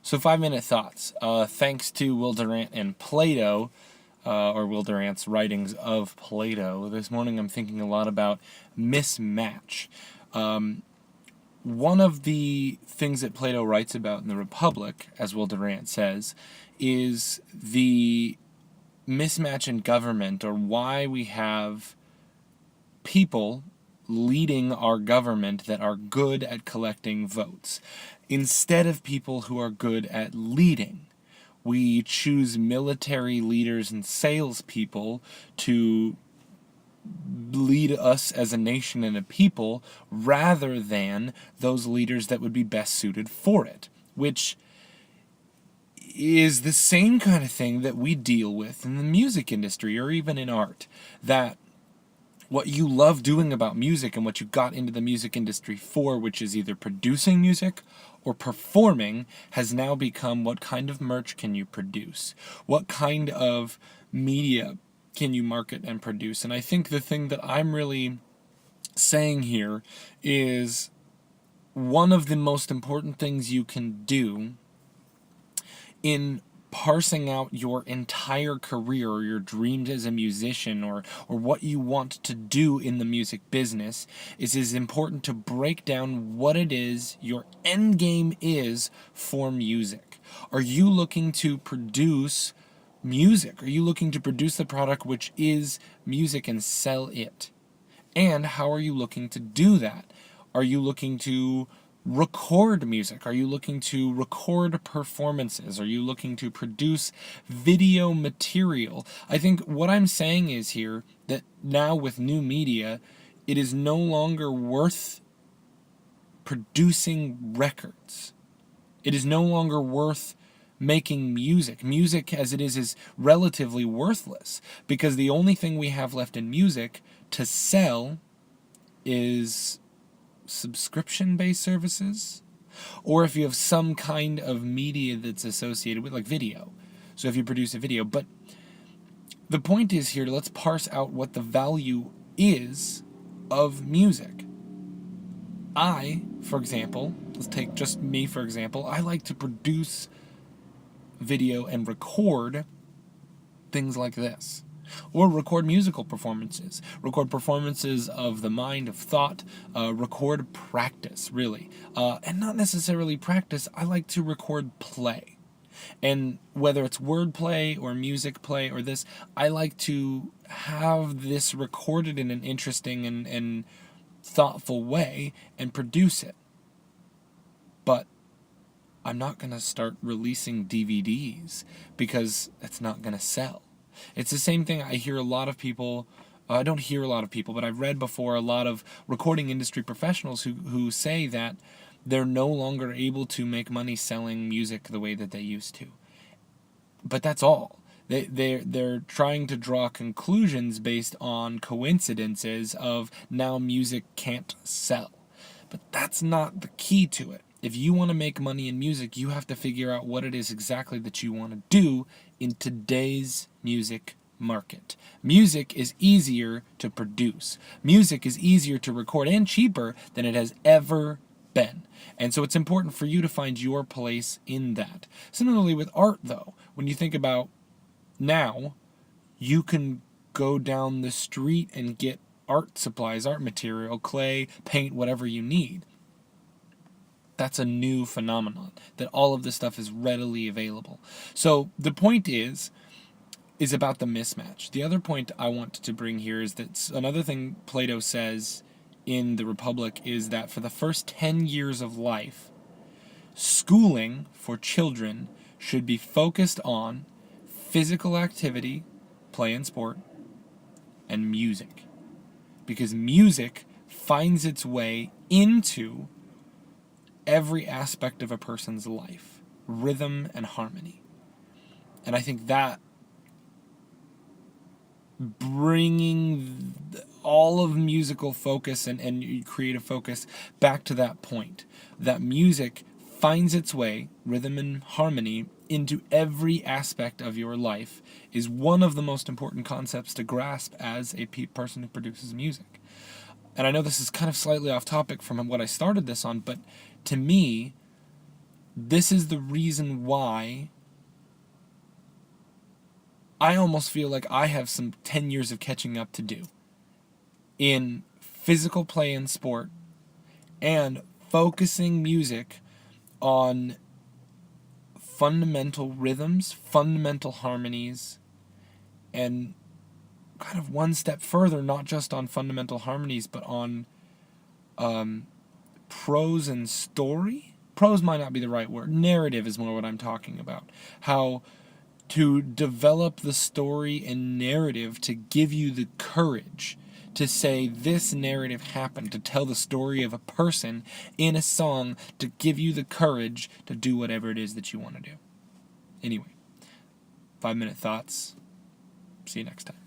So 5-minute thoughts. Thanks to Will Durant and Plato, or Will Durant's writings of Plato, this morning I'm thinking a lot about mismatch. One of the things that Plato writes about in the Republic, as Will Durant says, is the mismatch in government, or why we have people leading our government that are good at collecting votes, instead of people who are good at leading. We choose military leaders and salespeople to lead us as a nation and a people, rather than those leaders that would be best suited for it, which is the same kind of thing that we deal with in the music industry or even in art. That what you love doing about music and what you got into the music industry for, which is either producing music or performing, has now become what kind of merch can you produce? What kind of media can you market and produce? And I think the thing that I'm really saying here is one of the most important things you can do in parsing out your entire career or your dreams as a musician, or what you want to do in the music business, is important to break down what it is your end game is for music. Are you looking to produce music? Are you looking to produce the product which is music and sell it? And how are you looking to do that? Are you looking to record music? Are you looking to record performances? Are you looking to produce video material? I think what I'm saying is here that now with new media, it is no longer worth producing records. It is no longer worth making music. Music as it is relatively worthless, because the only thing we have left in music to sell is subscription-based services, or if you have some kind of media that's associated with, like video. So if you produce a video. But the point is here, let's parse out what the value is of music. For example, let's take just me for example, I like to produce video and record things like this. Or record musical performances, record performances of the mind, of thought, record practice, really. And not necessarily practice, I like to record play. And whether it's wordplay or music play or this, I like to have this recorded in an interesting and thoughtful way and produce it. But I'm not going to start releasing DVDs because it's not going to sell. It's the same thing. I hear a lot of people, I don't hear a lot of people, but I've read before a lot of recording industry professionals who say that they're no longer able to make money selling music the way that they used to. But that's all. They're trying to draw conclusions based on coincidences of now music can't sell. But that's not the key to it. If you want to make money in music, you have to figure out what it is exactly that you want to do in today's music market. Music is easier to produce. Music is easier to record and cheaper than it has ever been. And so it's important for you to find your place in that. Similarly with art, though, when you think about now, you can go down the street and get art supplies, art material, clay, paint, whatever you need. That's a new phenomenon, that all of this stuff is readily available. So the point is about the mismatch. The other point I want to bring here is that another thing Plato says in the Republic is that for the first 10 years of life, schooling for children should be focused on physical activity, play and sport, and music. Because music finds its way into every aspect of a person's life, rhythm and harmony. And I think that bringing all of musical focus and creative focus back to that point, that music finds its way, rhythm and harmony, into every aspect of your life, is one of the most important concepts to grasp as a person who produces music. And I know this is kind of slightly off topic from what I started this on, but to me, This is the reason why I almost feel like I have some 10 years of catching up to do in physical play and sport, and focusing music on fundamental rhythms, fundamental harmonies, and kind of one step further, not just on fundamental harmonies, but on prose and story. Prose might not be the right word. Narrative is more what I'm talking about. How to develop the story and narrative to give you the courage to say this narrative happened, to tell the story of a person in a song, to give you the courage to do whatever it is that you want to do. Anyway, 5-minute thoughts. See you next time.